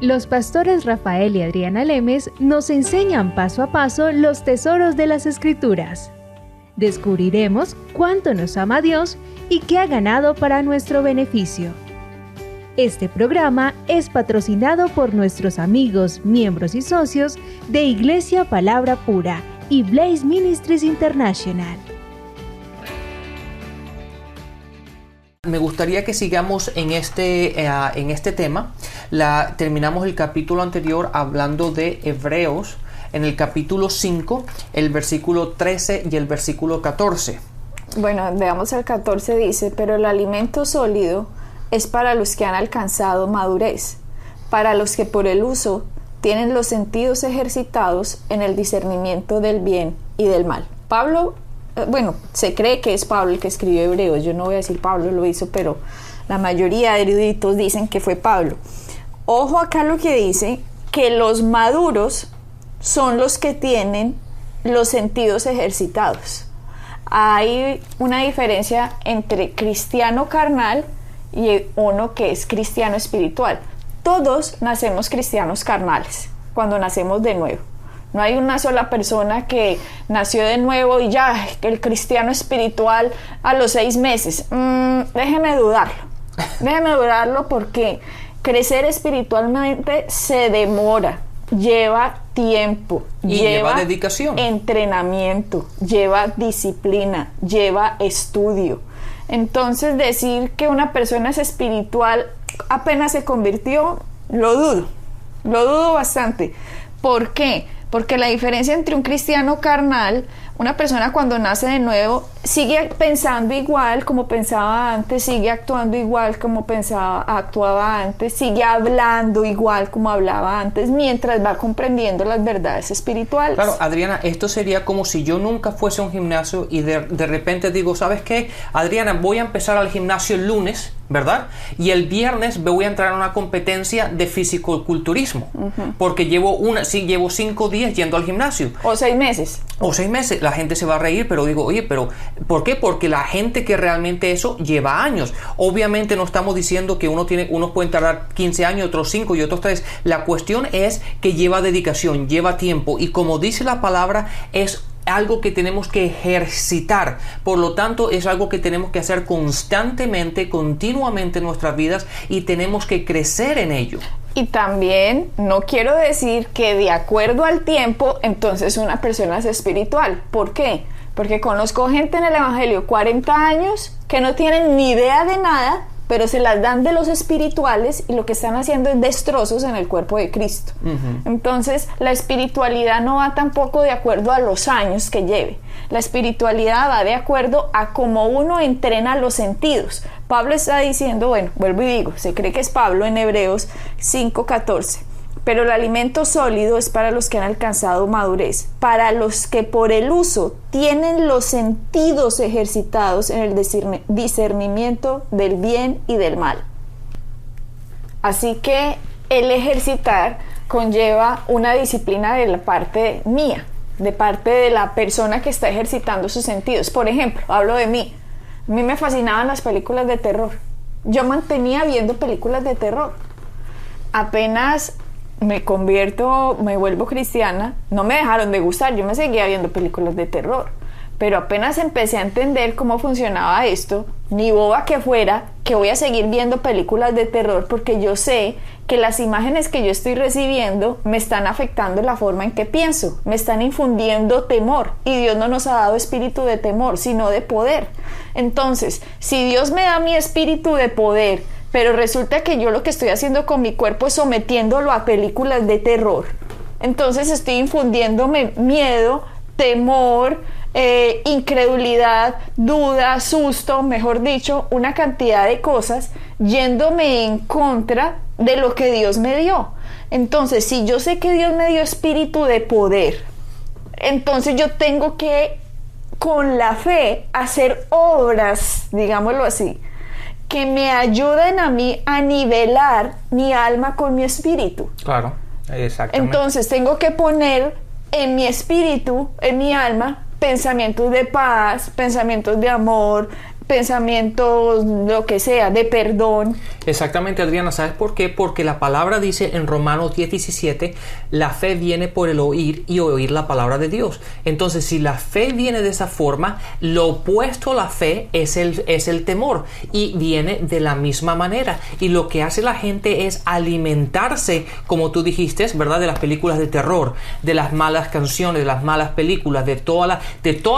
Los pastores Rafael y Adriana Lemes nos enseñan paso a paso los tesoros de las Escrituras. Descubriremos cuánto nos ama Dios y qué ha ganado para nuestro beneficio. Este programa es patrocinado por nuestros amigos, miembros y socios de Iglesia Palabra Pura y Blaze Ministries International. Me gustaría que sigamos en este tema. Terminamos el capítulo anterior hablando de Hebreos, en el capítulo 5, el versículo 13 y el versículo 14. Bueno, veamos el 14, dice: pero el alimento sólido es para los que han alcanzado madurez, para los que por el uso tienen los sentidos ejercitados en el discernimiento del bien y del mal. Se cree que es Pablo el que escribió Hebreos. Yo no voy a decir Pablo lo hizo, pero la mayoría de eruditos dicen que fue Pablo. Ojo acá lo que dice, que los maduros son los que tienen los sentidos ejercitados. Hay una diferencia entre cristiano carnal y uno que es cristiano espiritual. Todos nacemos cristianos carnales cuando nacemos de nuevo. No hay una sola persona que nació de nuevo y ya, el cristiano espiritual a los 6 meses. Déjeme dudarlo porque crecer espiritualmente se demora, lleva tiempo, y lleva dedicación, entrenamiento, lleva disciplina, lleva estudio. Entonces decir que una persona es espiritual apenas se convirtió, lo dudo bastante. ¿Por qué? Porque la diferencia entre un cristiano carnal, una persona cuando nace de nuevo, sigue pensando igual como pensaba antes, sigue actuando igual como actuaba antes, sigue hablando igual como hablaba antes, mientras va comprendiendo las verdades espirituales. Claro, Adriana, esto sería como si yo nunca fuese a un gimnasio y de repente digo, ¿sabes qué? Adriana, voy a empezar al gimnasio el lunes, ¿verdad? Y el viernes voy a entrar a una competencia de fisicoculturismo, porque llevo 5 días yendo al gimnasio. O 6 meses. La gente se va a reír, pero digo, oye, pero ¿por qué? Porque la gente que realmente eso lleva años. Obviamente no estamos diciendo que unos pueden tardar 15 años, otros 5 y otros 3. La cuestión es que lleva dedicación, lleva tiempo, y como dice la palabra, es algo que tenemos que ejercitar. Por lo tanto, es algo que tenemos que hacer constantemente, continuamente en nuestras vidas, y tenemos que crecer en ello. Y también no quiero decir que de acuerdo al tiempo, entonces una persona es espiritual. ¿Por qué? Porque conozco gente en el Evangelio, 40 años, que no tienen ni idea de nada, pero se las dan de los espirituales y lo que están haciendo es destrozos en el cuerpo de Cristo. Entonces, la espiritualidad no va tampoco de acuerdo a los años que lleve. La espiritualidad va de acuerdo a cómo uno entrena los sentidos. Pablo está diciendo, vuelvo y digo, se cree que es Pablo en Hebreos 5:14. Pero el alimento sólido es para los que han alcanzado madurez, para los que por el uso tienen los sentidos ejercitados en el discernimiento del bien y del mal. Así que el ejercitar conlleva una disciplina de la parte mía, de parte de la persona que está ejercitando sus sentidos. Por ejemplo, hablo de mí. A mí me fascinaban las películas de terror. Yo mantenía viendo películas de terror. Apenas me vuelvo cristiana, no me dejaron de gustar, yo me seguía viendo películas de terror, pero apenas empecé a entender cómo funcionaba esto, ni boba que fuera, que voy a seguir viendo películas de terror, porque yo sé que las imágenes que yo estoy recibiendo me están afectando la forma en que pienso, me están infundiendo temor, y Dios no nos ha dado espíritu de temor, sino de poder. Entonces, si Dios me da mi espíritu de poder, pero resulta que yo lo que estoy haciendo con mi cuerpo es sometiéndolo a películas de terror, entonces estoy infundiéndome miedo, temor, incredulidad, duda, susto, mejor dicho, una cantidad de cosas, yéndome en contra de lo que Dios me dio. Entonces, si yo sé que Dios me dio espíritu de poder, entonces yo tengo que, con la fe, hacer obras, digámoslo así, que me ayuden a mí a nivelar mi alma con mi espíritu. Claro, exactamente. Entonces tengo que poner en mi espíritu, en mi alma, pensamientos de paz, pensamientos de amor, pensamientos, lo que sea, de perdón. Exactamente, Adriana, ¿sabes por qué? Porque la palabra dice en Romanos 10:17, la fe viene por el oír y oír la palabra de Dios. Entonces, si la fe viene de esa forma, lo opuesto a la fe es el temor, y viene de la misma manera. Y lo que hace la gente es alimentarse, como tú dijiste, ¿verdad?, de las películas de terror, de las malas canciones, de las malas películas, de toda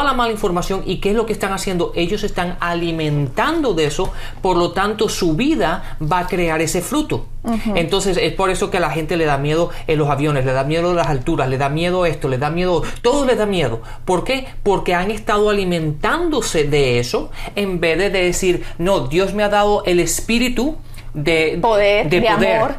la mala información. ¿Y qué es lo que están haciendo? Ellos están alimentando de eso, por lo tanto su vida va a crear ese fruto. Entonces es por eso que a la gente le da miedo en los aviones, le da miedo las alturas, le da miedo esto, le da miedo, todo le da miedo. ¿Por qué? Porque han estado alimentándose de eso, en vez de decir, no, Dios me ha dado el espíritu de poder, de amor,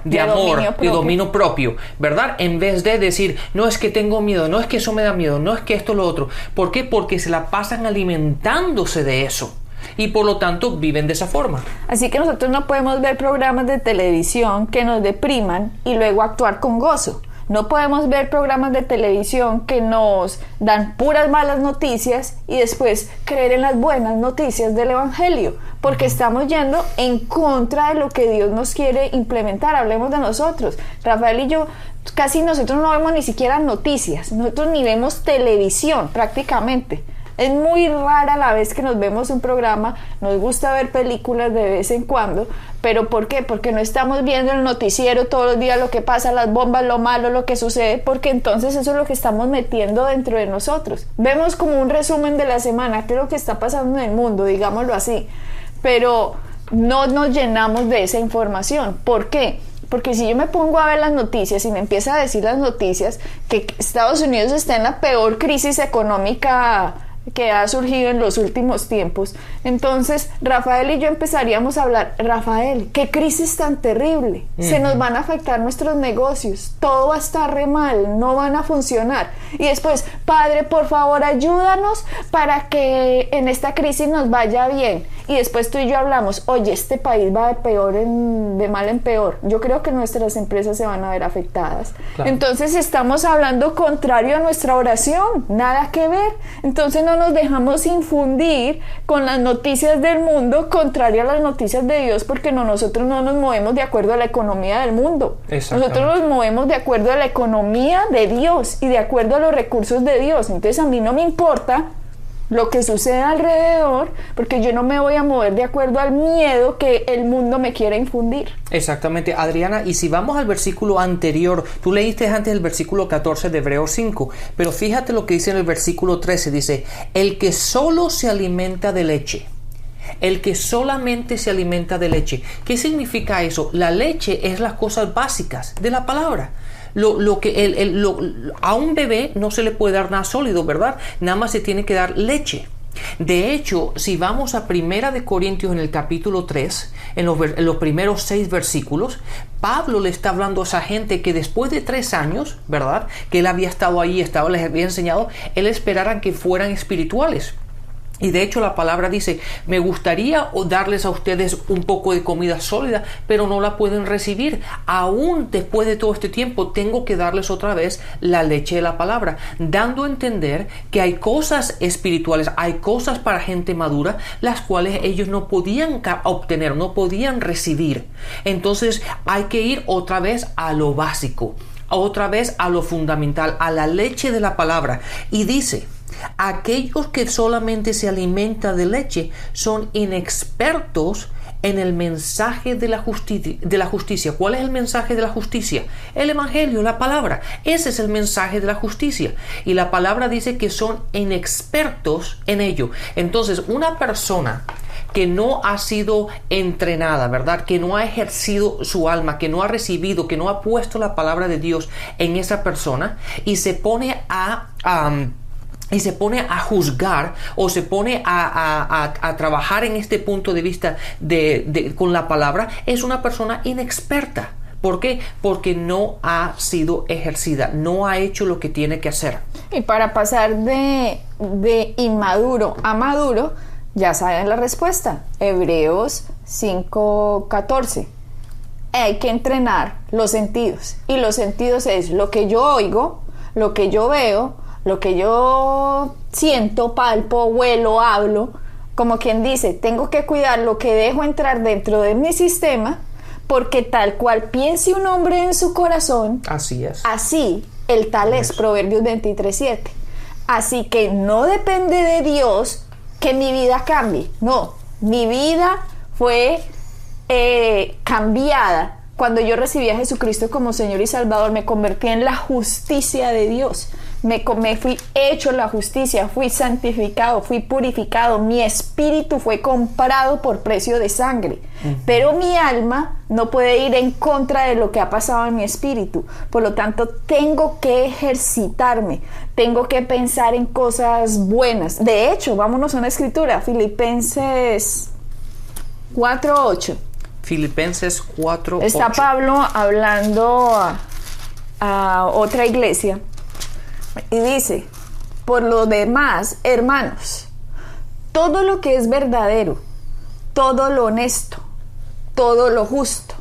de dominio propio, ¿verdad? En vez de decir, no, es que tengo miedo, no, es que eso me da miedo, no, es que esto, lo otro. ¿Por qué? Porque se la pasan alimentándose de eso, y por lo tanto viven de esa forma. Así que nosotros no podemos ver programas de televisión que nos depriman y luego actuar con gozo. No podemos ver programas de televisión que nos dan puras malas noticias y después creer en las buenas noticias del Evangelio, porque estamos yendo en contra de lo que Dios nos quiere implementar. Hablemos de nosotros. Rafael y yo, casi nosotros no vemos ni siquiera noticias, nosotros ni vemos televisión prácticamente. Es muy rara la vez que nos vemos un programa, nos gusta ver películas de vez en cuando, pero ¿por qué? Porque no estamos viendo el noticiero todos los días, lo que pasa, las bombas, lo malo, lo que sucede, porque entonces eso es lo que estamos metiendo dentro de nosotros. Vemos como un resumen de la semana, qué es lo que está pasando en el mundo, digámoslo así, pero no nos llenamos de esa información. ¿Por qué? Porque si yo me pongo a ver las noticias y me empieza a decir las noticias que Estados Unidos está en la peor crisis económica que ha surgido en los últimos tiempos, entonces Rafael y yo empezaríamos a hablar, Rafael, qué crisis tan terrible, se nos van a afectar nuestros negocios, todo va a estar re mal, no van a funcionar, y después, Padre, por favor ayúdanos para que en esta crisis nos vaya bien, y después tú y yo hablamos, oye, este país va de mal en peor, yo creo que nuestras empresas se van a ver afectadas. Claro. Entonces estamos hablando contrario a nuestra oración, nada que ver. Entonces no nos dejamos infundir con las noticias del mundo contrario a las noticias de Dios, porque nosotros no nos movemos de acuerdo a la economía del mundo, nosotros nos movemos de acuerdo a la economía de Dios y de acuerdo a los recursos de Dios. Entonces a mí no me importa lo que sucede alrededor, porque yo no me voy a mover de acuerdo al miedo que el mundo me quiere infundir. Exactamente, Adriana, y si vamos al versículo anterior, tú leíste antes el versículo 14 de Hebreos 5, pero fíjate lo que dice en el versículo 13, dice, el que solo se alimenta de leche, el que solamente se alimenta de leche. ¿Qué significa eso? La leche es las cosas básicas de la palabra. A un bebé no se le puede dar nada sólido, ¿verdad? Nada más se tiene que dar leche. De hecho, si vamos a 1 de Corintios en el capítulo 3, en los primeros 6 versículos, Pablo le está hablando a esa gente que después de 3 años, ¿verdad?, que él había estado ahí, les había enseñado, él esperara que fueran espirituales. Y de hecho la palabra dice, me gustaría darles a ustedes un poco de comida sólida, pero no la pueden recibir. Aún después de todo este tiempo, tengo que darles otra vez la leche de la palabra, dando a entender que hay cosas espirituales, hay cosas para gente madura, las cuales ellos no podían obtener, no podían recibir. Entonces hay que ir otra vez a lo básico, otra vez a lo fundamental, a la leche de la palabra. Y dice, aquellos que solamente se alimentan de leche son inexpertos en el mensaje de la justicia. ¿Cuál es el mensaje de la justicia? El evangelio, la palabra. Ese es el mensaje de la justicia. Y la palabra dice que son inexpertos en ello. Entonces, una persona que no ha sido entrenada, ¿verdad?, que no ha ejercido su alma, que no ha recibido, que no ha puesto la palabra de Dios en esa persona y se pone a juzgar o se pone a trabajar en este punto de vista con la palabra, es una persona inexperta. ¿Por qué? Porque no ha sido ejercida, no ha hecho lo que tiene que hacer. Y para pasar de inmaduro a maduro, ya saben la respuesta. Hebreos 5:14. Hay que entrenar los sentidos. Y los sentidos es lo que yo oigo, lo que yo veo, lo que yo siento, palpo, huelo, hablo, como quien dice, tengo que cuidar lo que dejo entrar dentro de mi sistema, porque tal cual piense un hombre en su corazón, así es. Así el tal es, Proverbios 23:7. Así que no depende de Dios que mi vida cambie. No, mi vida fue cambiada cuando yo recibí a Jesucristo como Señor y Salvador. Me convertí en la justicia de Dios. Me fui hecho la justicia, fui santificado, fui purificado, mi espíritu fue comprado por precio de sangre. Pero mi alma no puede ir en contra de lo que ha pasado en mi espíritu. Por lo tanto, tengo que ejercitarme, tengo que pensar en cosas buenas. De hecho, vámonos a una escritura, Filipenses 4:8. Filipenses 4:8. Está Pablo hablando a otra iglesia. Y dice, por lo demás, hermanos, todo lo que es verdadero, todo lo honesto, todo lo justo,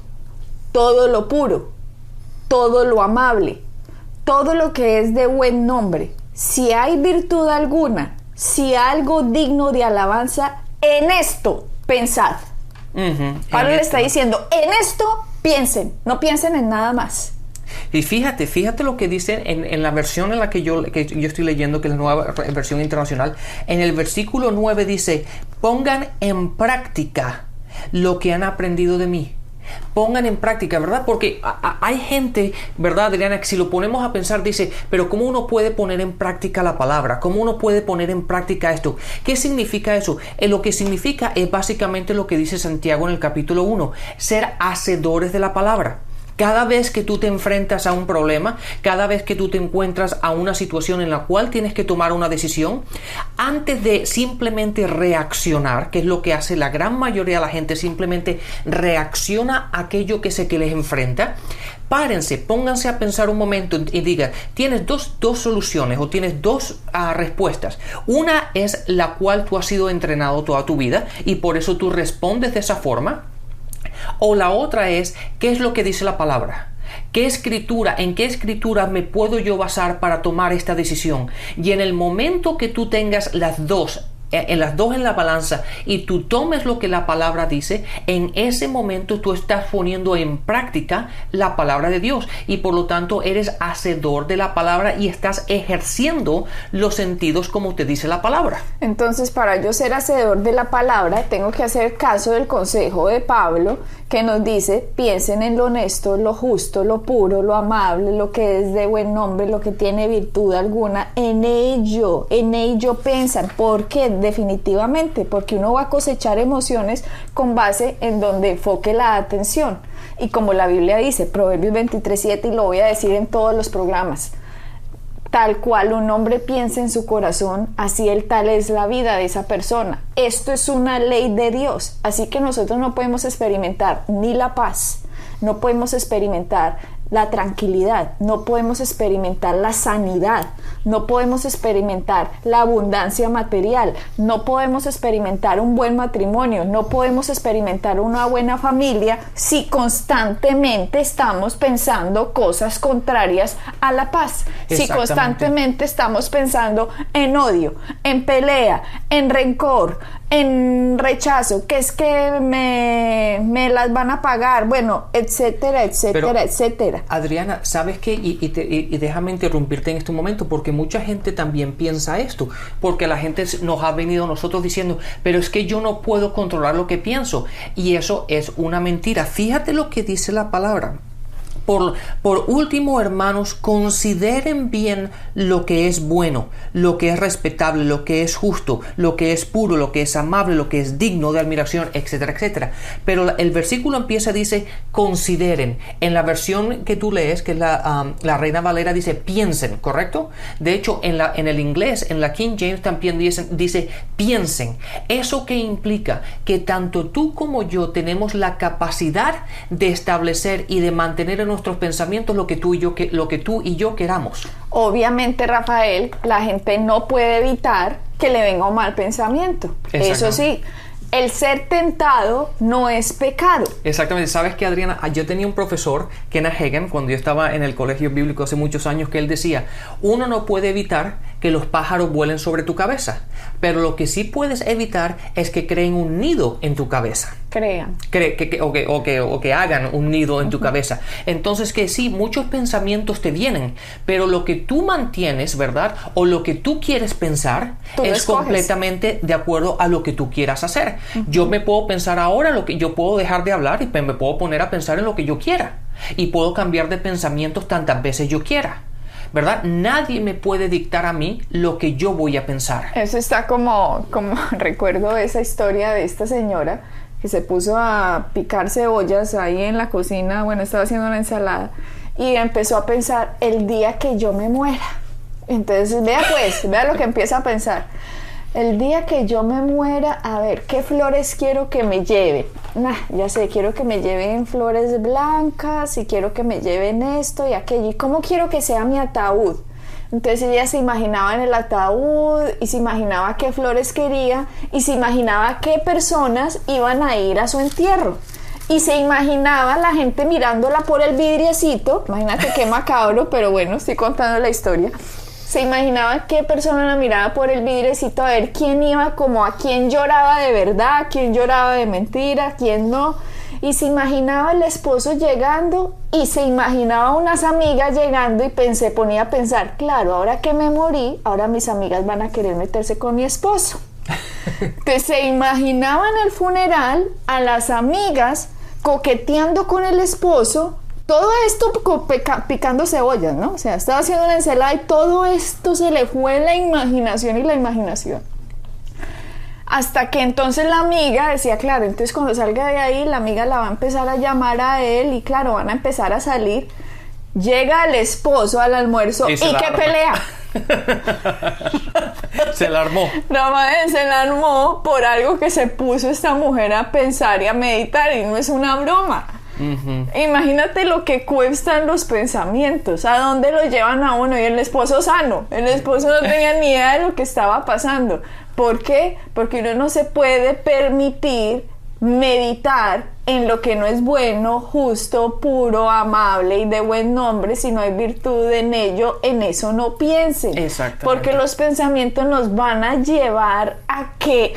todo lo puro, todo lo amable, todo lo que es de buen nombre, si hay virtud alguna, si algo digno de alabanza, en esto pensad. Pablo le está diciendo, en esto piensen, no piensen en nada más. Y fíjate lo que dice en la versión en la que yo estoy leyendo, que es la nueva versión internacional. En el versículo 9 dice, pongan en práctica lo que han aprendido de mí. Pongan en práctica, ¿verdad? Porque hay gente, ¿verdad, Adriana? Que si lo ponemos a pensar, dice, pero ¿cómo uno puede poner en práctica la palabra? ¿Cómo uno puede poner en práctica esto? ¿Qué significa eso? Lo que significa es básicamente lo que dice Santiago en el capítulo 1, ser hacedores de la palabra. Cada vez que tú te enfrentas a un problema, cada vez que tú te encuentras a una situación en la cual tienes que tomar una decisión, antes de simplemente reaccionar, que es lo que hace la gran mayoría de la gente, simplemente reacciona a aquello que les enfrenta, párense, pónganse a pensar un momento y digan, tienes dos soluciones o tienes dos respuestas. Una es la cual tú has sido entrenado toda tu vida y por eso tú respondes de esa forma. O la otra es, ¿qué es lo que dice la palabra? ¿En qué escritura me puedo yo basar para tomar esta decisión? Y en el momento que tú tengas las dos en la balanza y tú tomes lo que la palabra dice, en ese momento tú estás poniendo en práctica la palabra de Dios y por lo tanto eres hacedor de la palabra y estás ejerciendo los sentidos como te dice la palabra. Entonces, para yo ser hacedor de la palabra, tengo que hacer caso del consejo de Pablo, que nos dice, piensen en lo honesto, lo justo, lo puro, lo amable, lo que es de buen nombre, lo que tiene virtud alguna, en ello piensan. ¿Por qué? Definitivamente, porque uno va a cosechar emociones con base en donde enfoque la atención. Y como la Biblia dice, Proverbios 23:7, y lo voy a decir en todos los programas, tal cual un hombre piensa en su corazón, así el tal es la vida de esa persona. Esto es una ley de Dios, así que nosotros no podemos experimentar ni la paz, no podemos experimentar la tranquilidad, no podemos experimentar la sanidad, no podemos experimentar la abundancia material, no podemos experimentar un buen matrimonio, no podemos experimentar una buena familia si constantemente estamos pensando cosas contrarias a la paz, si constantemente estamos pensando en odio, en pelea, en rencor, en rechazo, que es que me las van a pagar, bueno, etcétera, etcétera, etcétera. Adriana, ¿sabes qué? Y déjame interrumpirte en este momento, porque mucha gente también piensa esto, porque la gente nos ha venido a nosotros diciendo, pero es que yo no puedo controlar lo que pienso, y eso es una mentira. Fíjate lo que dice la palabra. Por último, hermanos, consideren bien lo que es bueno, lo que es respetable, lo que es justo, lo que es puro, lo que es amable, lo que es digno de admiración, etcétera, etcétera. Pero el versículo empieza, dice, consideren. En la versión que tú lees, que es la Reina Valera, dice piensen, ¿correcto? De hecho, en el inglés, en la King James también dice piensen. ¿Eso qué implica? Que tanto tú como yo tenemos la capacidad de establecer y de mantener en nuestros pensamientos lo que tú y yo queramos. Obviamente, Rafael, la gente no puede evitar que le venga un mal pensamiento. Eso sí, el ser tentado no es pecado. Exactamente. ¿Sabes qué, Adriana? Yo tenía un profesor, Kenneth Hagin, cuando yo estaba en el colegio bíblico hace muchos años, que él decía, uno no puede evitar que los pájaros vuelen sobre tu cabeza, pero lo que sí puedes evitar es que creen un nido en tu cabeza. Crean. O que hagan un nido en tu cabeza. Entonces que sí, muchos pensamientos te vienen, pero lo que tú mantienes, ¿verdad? O lo que tú quieres pensar es completamente de acuerdo a lo que tú quieras hacer. Yo me puedo pensar ahora yo puedo dejar de hablar y me puedo poner a pensar en lo que yo quiera. Y puedo cambiar de pensamientos tantas veces yo quiera. ¿Verdad? Nadie me puede dictar a mí lo que yo voy a pensar. Eso está como recuerdo esa historia de esta señora que se puso a picar cebollas ahí en la cocina, bueno, estaba haciendo una ensalada y empezó a pensar el día que yo me muera. Entonces, vea lo que empieza a pensar. El día que yo me muera, a ver, ¿qué flores quiero que me lleven? Ya sé, quiero que me lleven flores blancas y quiero que me lleven esto y aquello. ¿Y cómo quiero que sea mi ataúd? Entonces ella se imaginaba en el ataúd y se imaginaba qué flores quería y se imaginaba qué personas iban a ir a su entierro. Y se imaginaba la gente mirándola por el vidriecito. Imagínate qué macabro, pero bueno, estoy contando la historia. Se imaginaba qué persona la miraba por el vidriecito a ver quién iba, como a quién lloraba de verdad, quién lloraba de mentira, quién no. Y se imaginaba el esposo llegando y se imaginaba unas amigas llegando y ponía a pensar, claro, ahora que me morí, ahora mis amigas van a querer meterse con mi esposo. Entonces se imaginaba en el funeral a las amigas coqueteando con el esposo. Todo esto picando cebollas, ¿no? O sea, estaba haciendo una ensalada y todo esto se le fue la imaginación y la imaginación. Hasta que entonces la amiga decía, claro, entonces cuando salga de ahí, la amiga la va a empezar a llamar a él y claro, van a empezar a salir. Llega el esposo al almuerzo y ¿qué pelea? Se la armó. No, madre, se la armó por algo que se puso esta mujer a pensar y a meditar y no es una broma. Imagínate lo que cuestan los pensamientos, a dónde los llevan a uno. Y el esposo sano, el esposo no tenía ni idea de lo que estaba pasando. ¿Por qué? Porque uno no se puede permitir meditar en lo que no es bueno, justo, puro, amable y de buen nombre. Si no hay virtud en ello, en eso no piensen. Exactamente. Porque los pensamientos nos van a llevar a que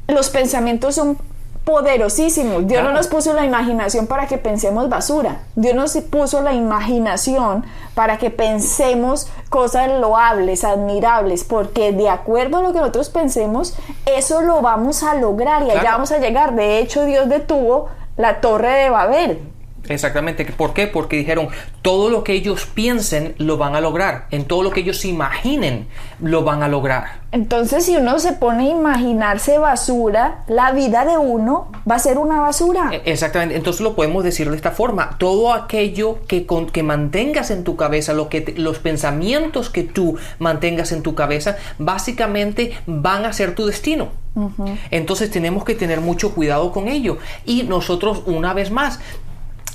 los pensamientos son poderosísimos. Dios no nos puso la imaginación para que pensemos basura. Dios nos puso la imaginación para que pensemos cosas loables, admirables, porque de acuerdo a lo que nosotros pensemos, eso lo vamos a lograr y allá vamos a llegar. De hecho, Dios detuvo la Torre de Babel. Exactamente. ¿Por qué? Porque dijeron, todo lo que ellos piensen lo van a lograr. En todo lo que ellos imaginen lo van a lograr. Entonces, si uno se pone a imaginarse basura, la vida de uno va a ser una basura. Exactamente. Entonces lo podemos decir de esta forma. Todo aquello que mantengas en tu cabeza, los pensamientos que tú mantengas en tu cabeza, básicamente van a ser tu destino. Entonces tenemos que tener mucho cuidado con ello. Y nosotros, una vez más,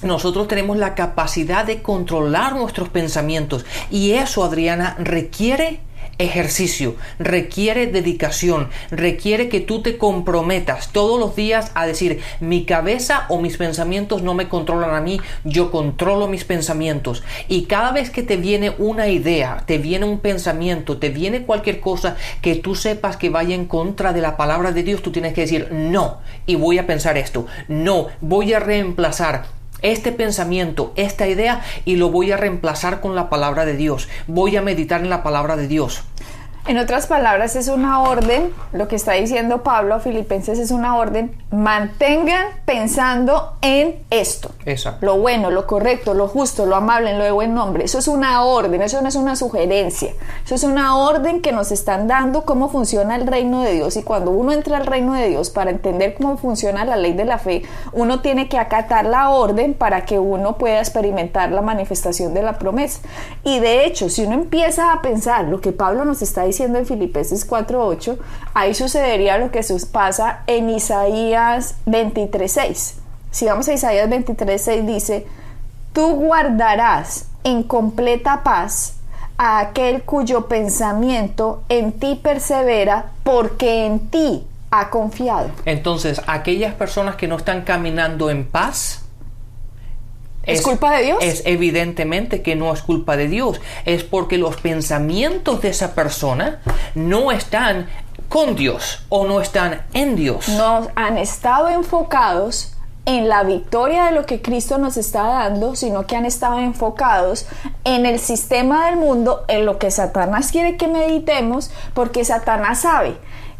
nosotros tenemos la capacidad de controlar nuestros pensamientos y eso, Adriana, requiere ejercicio, requiere dedicación, requiere que tú te comprometas todos los días a decir, mi cabeza o mis pensamientos no me controlan a mí, yo controlo mis pensamientos. Y cada vez que te viene una idea, te viene un pensamiento, te viene cualquier cosa que tú sepas que vaya en contra de la palabra de Dios, tú tienes que decir, no, y voy a pensar esto, no, voy a reemplazar este pensamiento, esta idea, y lo voy a reemplazar con la palabra de Dios. Voy a meditar en la palabra de Dios. En otras palabras, es una orden, lo que está diciendo Pablo a Filipenses es una orden, mantengan pensando en esto. Exacto. Lo bueno, lo correcto, lo justo, lo amable, lo de buen nombre. Eso es una orden, eso no es una sugerencia. Eso es una orden que nos están dando cómo funciona el reino de Dios. Y cuando uno entra al reino de Dios, para entender cómo funciona la ley de la fe, uno tiene que acatar la orden para que uno pueda experimentar la manifestación de la promesa. Y de hecho, si uno empieza a pensar lo que Pablo nos está diciendo en Filipenses 4:8, ahí sucedería lo que pasa en Isaías 23:6. Si vamos a Isaías 23:6, dice, tú guardarás en completa paz a aquel cuyo pensamiento en ti persevera, porque en ti ha confiado. Entonces, aquellas personas que no están caminando en paz, ¿Es culpa de Dios? Es evidentemente que no es culpa de Dios. Es porque los pensamientos de esa persona no están con Dios o no están en Dios. No han estado enfocados en la victoria de lo que Cristo nos está dando, sino que han estado enfocados en el sistema del mundo, en lo que Satanás quiere que meditemos, porque Satanás sabe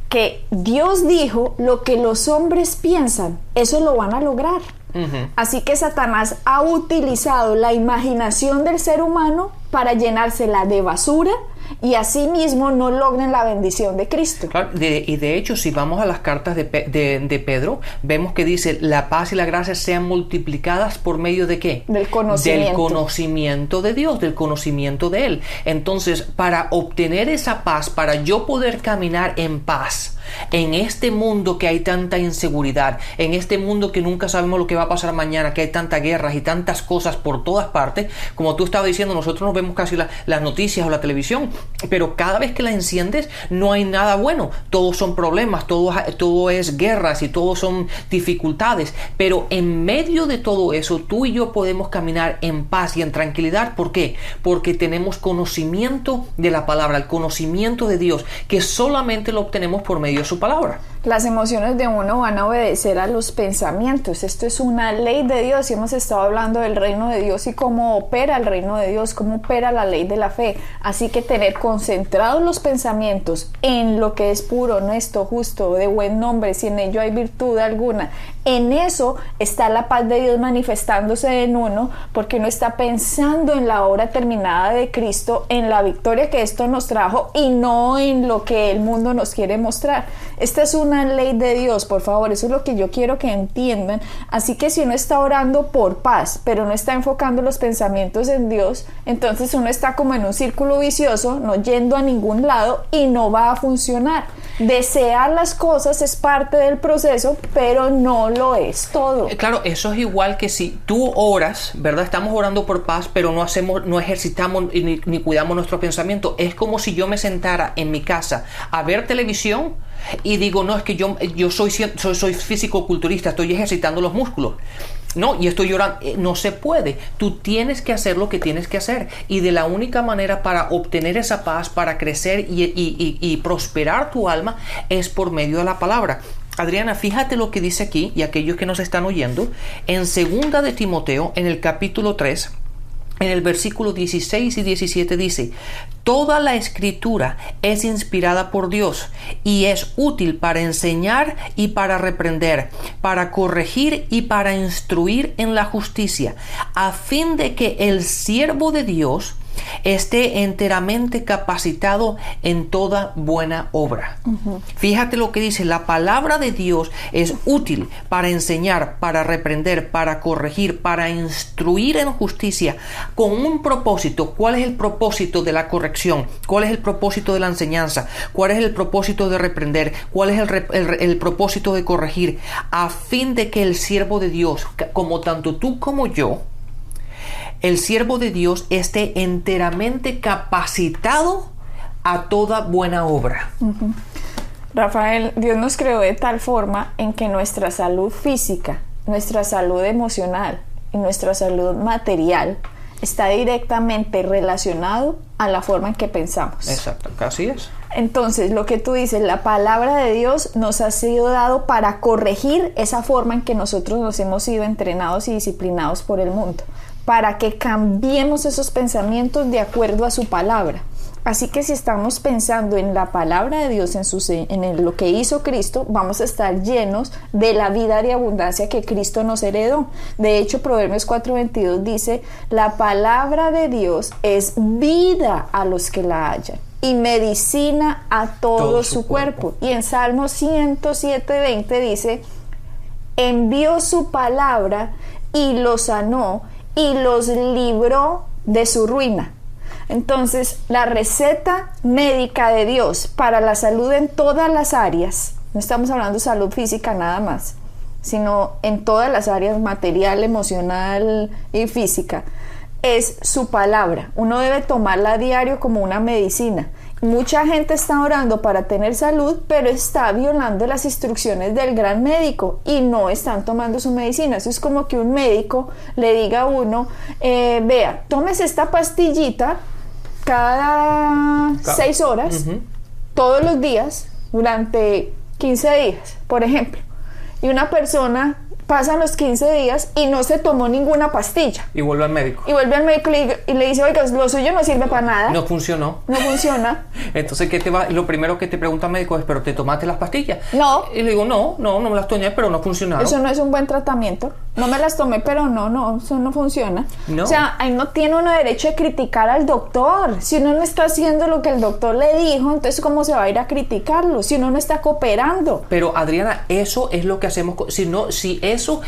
que Dios dijo: lo que los hombres piensan, eso lo van a lograr. Así que Satanás ha utilizado la imaginación del ser humano para llenársela de basura y asimismo no logren la bendición de Cristo. Claro, y de hecho, si vamos a las cartas de Pedro, vemos que dice: la paz y la gracia sean multiplicadas por medio de ¿qué? Del conocimiento. Del conocimiento de Dios, del conocimiento de Él. Entonces, para obtener esa paz, para yo poder caminar en paz en este mundo que hay tanta inseguridad, en este mundo que nunca sabemos lo que va a pasar mañana, que hay tantas guerras y tantas cosas por todas partes, como tú estabas diciendo, nosotros no vemos casi las noticias o la televisión, pero cada vez que la enciendes no hay nada bueno, todos son problemas, todo es guerras y todo son dificultades, pero en medio de todo eso tú y yo podemos caminar en paz y en tranquilidad. ¿Por qué? Porque tenemos conocimiento de la palabra, el conocimiento de Dios, que solamente lo obtenemos por medio de su palabra. Las emociones de uno van a obedecer a los pensamientos. Esto es una ley de Dios y hemos estado hablando del reino de Dios y cómo opera el reino de Dios, cómo opera la ley de la fe. Así que tener concentrados los pensamientos en lo que es puro, honesto, justo, de buen nombre, si en ello hay virtud alguna, en eso está la paz de Dios manifestándose en uno, porque uno está pensando en la obra terminada de Cristo, en la victoria que esto nos trajo y no en lo que el mundo nos quiere mostrar. Esta es una ley de Dios, por favor, eso es lo que yo quiero que entiendan. Así que si uno está orando por paz, pero no está enfocando los pensamientos en Dios, entonces uno está como en un círculo vicioso, no yendo a ningún lado y no va a funcionar. Desear las cosas es parte del proceso, pero no lo es todo. Claro, eso es igual que si tú oras, ¿verdad? Estamos orando por paz, pero no ejercitamos ni cuidamos nuestro pensamiento. Es como si yo me sentara en mi casa a ver televisión y digo: no, es que yo soy físico-culturista, estoy ejercitando los músculos. No, y estoy llorando. No se puede. Tú tienes que hacer lo que tienes que hacer. Y de la única manera para obtener esa paz, para crecer y prosperar tu alma, es por medio de la palabra. Adriana, fíjate lo que dice aquí, y aquellos que nos están oyendo, en 2 de Timoteo, en el capítulo 3, en el versículo 16 y 17 dice: toda la escritura es inspirada por Dios y es útil para enseñar y para reprender, para corregir y para instruir en la justicia, a fin de que el siervo de Dios esté enteramente capacitado en toda buena obra. Fíjate lo que dice: la palabra de Dios es útil para enseñar, para reprender, para corregir, para instruir en justicia, con un propósito. ¿Cuál es el propósito de la corrección? ¿Cuál es el propósito de la enseñanza? ¿Cuál es el propósito de reprender? ¿Cuál es el propósito de corregir? A fin de que el siervo de Dios, como tanto tú como yo, el siervo de Dios esté enteramente capacitado a toda buena obra. Rafael, Dios nos creó de tal forma en que nuestra salud física, nuestra salud emocional y nuestra salud material está directamente relacionado a la forma en que pensamos. Exacto, así es. Entonces, lo que tú dices, la palabra de Dios nos ha sido dado para corregir esa forma en que nosotros nos hemos sido entrenados y disciplinados por el mundo, para que cambiemos esos pensamientos de acuerdo a su palabra. Así que si estamos pensando en la palabra de Dios, en lo que hizo Cristo, vamos a estar llenos de la vida de abundancia que Cristo nos heredó. De hecho, Proverbios 4:22 dice: la palabra de Dios es vida a los que la hallan y medicina a todo su cuerpo. Y en Salmos 107:20 dice: envió su palabra y los sanó y los libró de su ruina. Entonces, la receta médica de Dios para la salud en todas las áreas, no estamos hablando de salud física nada más, sino en todas las áreas, material, emocional y física, es su palabra. Uno debe tomarla a diario como una medicina mucha gente está orando para tener salud, pero está violando las instrucciones del gran médico y no están tomando su medicina. Eso es como que un médico le diga a uno, vea, tómese esta pastillita cada 6 horas, todos los días, durante 15 días, por ejemplo. Y una persona pasan los 15 días y no se tomó ninguna pastilla. Y vuelve al médico. Y vuelve al médico y le dice, oiga, lo suyo no sirve para nada. No funcionó. No funciona. Entonces, lo primero que te pregunta el médico es, ¿pero te tomaste las pastillas? No. Y le digo, no me las tomé, pero no funcionaron. Eso no es un buen tratamiento. No me las tomé, pero no, eso no funciona. No. O sea, ahí no tiene uno derecho de criticar al doctor. Si uno no está haciendo lo que el doctor le dijo, entonces ¿cómo se va a ir a criticarlo? Si uno no está cooperando. Pero Adriana, eso es lo que hacemos. Si eso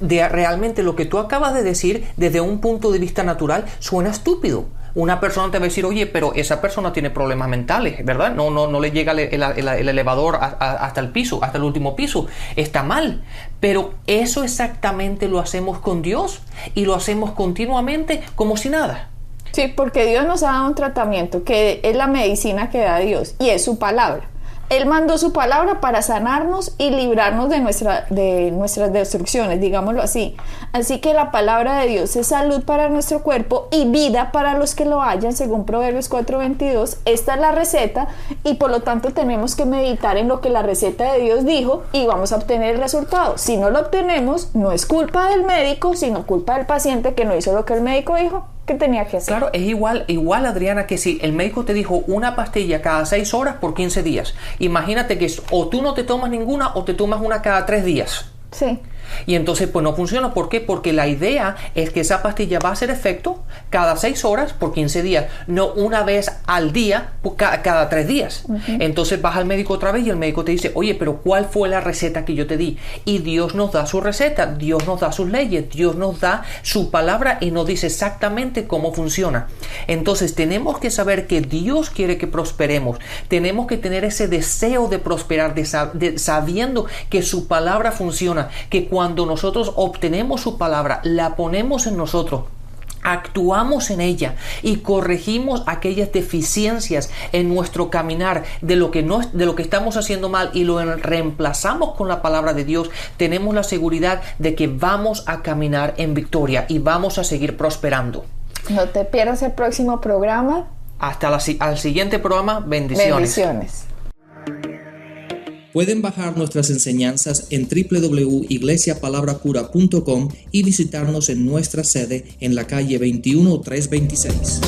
realmente lo que tú acabas de decir desde un punto de vista natural suena estúpido. Una persona te va a decir, oye, pero esa persona tiene problemas mentales, ¿verdad? No le llega el elevador hasta el piso, hasta el último piso. Está mal. Pero eso exactamente lo hacemos con Dios y lo hacemos continuamente como si nada. Sí, porque Dios nos ha dado un tratamiento que es la medicina que da Dios y es su palabra. Él mandó su palabra para sanarnos y librarnos de nuestras destrucciones, digámoslo así. Así que la palabra de Dios es salud para nuestro cuerpo y vida para los que lo hallan, según Proverbios 4:22. Esta es la receta y por lo tanto tenemos que meditar en lo que la receta de Dios dijo y vamos a obtener el resultado. Si no lo obtenemos, no es culpa del médico, sino culpa del paciente que no hizo lo que el médico dijo que tenía que hacer. Claro, es igual Adriana, que si el médico te dijo una pastilla cada 6 horas por 15 días. Imagínate que o tú no te tomas ninguna o te tomas una cada 3 días. Sí. Y entonces pues no funciona. ¿Por qué? Porque la idea es que esa pastilla va a hacer efecto cada 6 horas por 15 días, no una vez al día cada 3 días. Entonces vas al médico otra vez y el médico te dice, oye, pero ¿cuál fue la receta que yo te di? Y Dios nos da su receta, Dios nos da sus leyes, Dios nos da su palabra y nos dice exactamente cómo funciona. Entonces tenemos que saber que Dios quiere que prosperemos. Tenemos que tener ese deseo de prosperar, sabiendo que su palabra funciona, que cuando nosotros obtenemos su palabra, la ponemos en nosotros, actuamos en ella y corregimos aquellas deficiencias en nuestro caminar de lo que estamos haciendo mal y lo reemplazamos con la palabra de Dios, tenemos la seguridad de que vamos a caminar en victoria y vamos a seguir prosperando. No te pierdas el próximo programa. Hasta al siguiente programa. Bendiciones. Bendiciones. Pueden bajar nuestras enseñanzas en www.iglesiapalabracura.com y visitarnos en nuestra sede en la calle 21326.